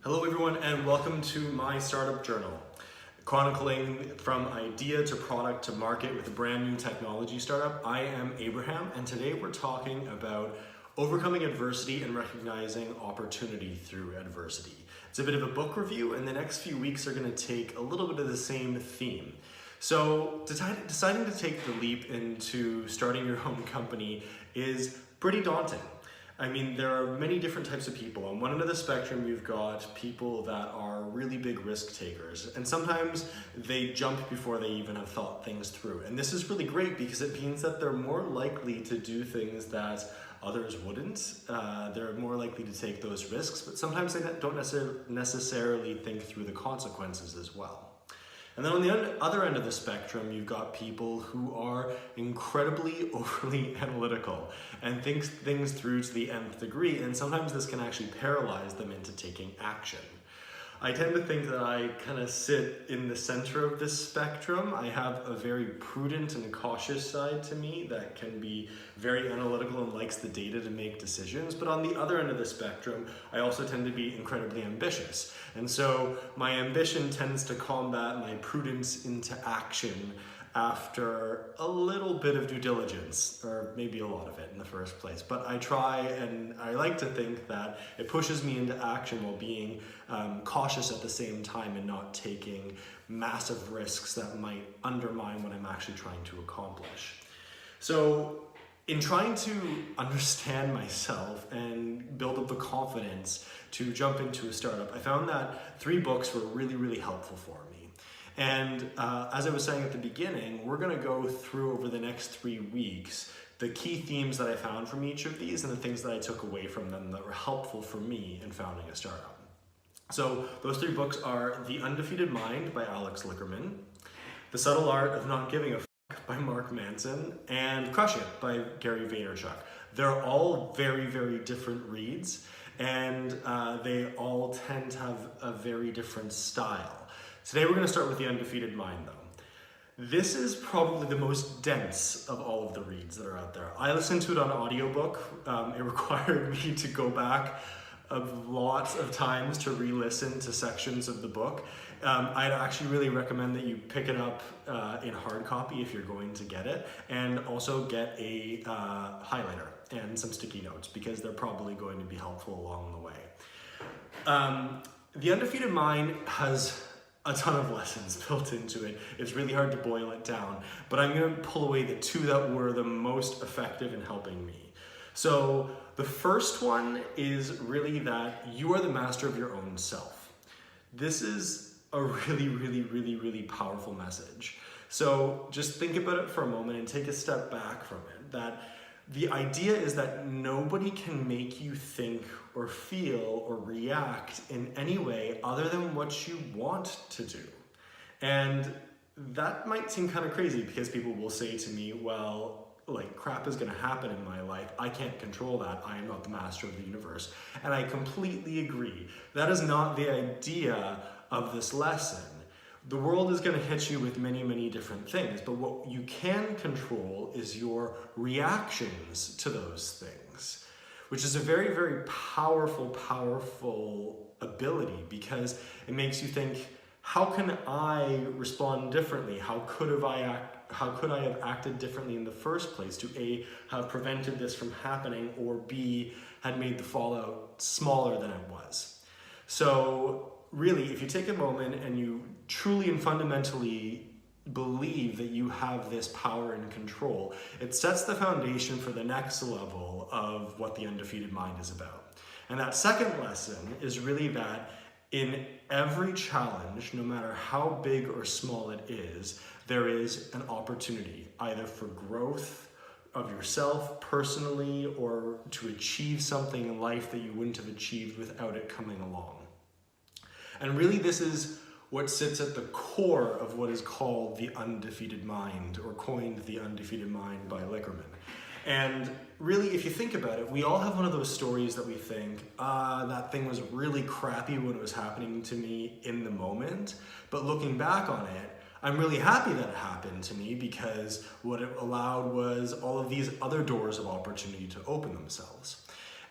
Hello everyone and welcome to my startup journal, chronicling from idea to product to market with a brand new technology startup. I am Abraham and today we're talking about overcoming adversity and recognizing opportunity through adversity. It's a bit of a book review and the next few weeks are going to take a little bit of the same theme. So deciding to take the leap into starting your own company is pretty daunting. I mean, there are many different types of people. On one end of the spectrum, you've got people that are really big risk takers, and sometimes they jump before they even have thought things through. And this is really great because it means that they're more likely to do things that others wouldn't. They're more likely to take those risks, but sometimes they don't necessarily think through the consequences as well. And then on the other end of the spectrum, you've got people who are incredibly overly analytical and think things through to the nth degree, and sometimes this can actually paralyze them into taking action. I tend to think that I kind of sit in the center of this spectrum. I have a very prudent and cautious side to me that can be very analytical and likes the data to make decisions. But on the other end of the spectrum, I also tend to be incredibly ambitious. And so my ambition tends to combat my prudence into action after a little bit of due diligence, or maybe a lot of it in the first place. But I try, and I like to think that it pushes me into action while being cautious at the same time and not taking massive risks that might undermine what I'm actually trying to accomplish. So in trying to understand myself and build up the confidence to jump into a startup, I found that 3 books were really helpful for me. And as I was saying at the beginning, we're going to go through over the next 3 weeks the key themes that I found from each of these and the things that I took away from them that were helpful for me in founding a startup. So those 3 books are The Undefeated Mind by Alex Lickerman, The Subtle Art of Not Giving a F*** by Mark Manson, and Crush It by Gary Vaynerchuk. They're all very different reads, and they all tend to have a very different style. Today we're going to start with The Undefeated Mind though. This is probably the most dense of all of the reads that are out there. I listened to it on audiobook. It required me to go back lots of times to re-listen to sections of the book. I'd actually really recommend that you pick it up in hard copy if you're going to get it, and also get a highlighter and some sticky notes because they're probably going to be helpful along the way. The Undefeated Mind has a ton of lessons built into it. It's really hard to boil it down, but I'm going to pull away the 2 that were the most effective in helping me. So the first one is really that you are the master of your own self. This is a really powerful message. So just think about it for a moment and take a step back from it. That the idea is that nobody can make you think or feel or react in any way other than what you want to do. And that might seem kind of crazy because people will say to me, well, like crap is gonna happen in my life. I can't control that. I am not the master of the universe. And I completely agree. That is not the idea of this lesson. The world is going to hit you with many different things, but what you can control is your reactions to those things, which is a very powerful ability because it makes you think, how can I respond differently? How could I have acted differently in the first place to A, have prevented this from happening, or B, had made the fallout smaller than it was? So really, if you take a moment and you truly and fundamentally believe that you have this power and control, it sets the foundation for the next level of what the Undefeated Mind is about. And that second lesson is really that in every challenge, no matter how big or small it is, there is an opportunity, either for growth of yourself personally or to achieve something in life that you wouldn't have achieved without it coming along. And really this is what sits at the core of what is called the Undefeated Mind, or coined the Undefeated Mind by Lickerman. And really, if you think about it, we all have one of those stories that we think, that thing was really crappy when it was happening to me in the moment, but looking back on it, I'm really happy that it happened to me because what it allowed was all of these other doors of opportunity to open themselves.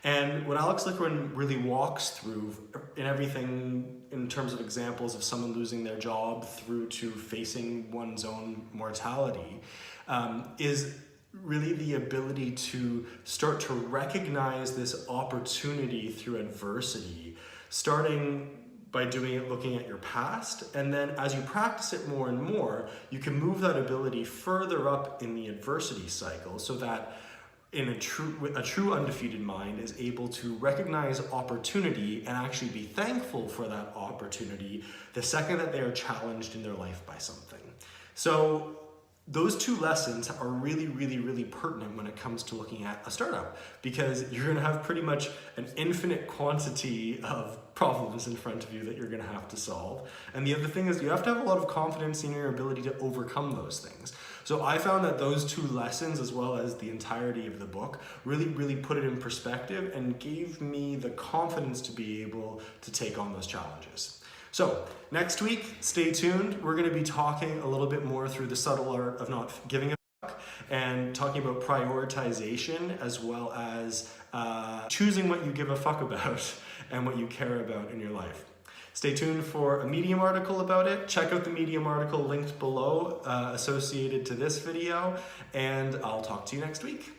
And what Alex Lickerman really walks through in everything in terms of examples of someone losing their job through to facing one's own mortality is really the ability to start to recognize this opportunity through adversity, starting by doing it looking at your past, and then as you practice it more and more, you can move that ability further up in the adversity cycle so that in a true undefeated mind is able to recognize opportunity and actually be thankful for that opportunity the second that they are challenged in their life by something. So those two lessons are really, really, really pertinent when it comes to looking at a startup, because you're going to have pretty much an infinite quantity of problems in front of you that you're going to have to solve. And the other thing is you have to have a lot of confidence in your ability to overcome those things. So I found that those two lessons, as well as the entirety of the book, really, really put it in perspective and gave me the confidence to be able to take on those challenges. So next week, stay tuned. We're going to be talking a little bit more through the subtle art of not giving a fuck and talking about prioritization, as well as choosing what you give a fuck about and what you care about in your life. Stay tuned for a Medium article about it. Check out the Medium article linked below associated to this video, and I'll talk to you next week.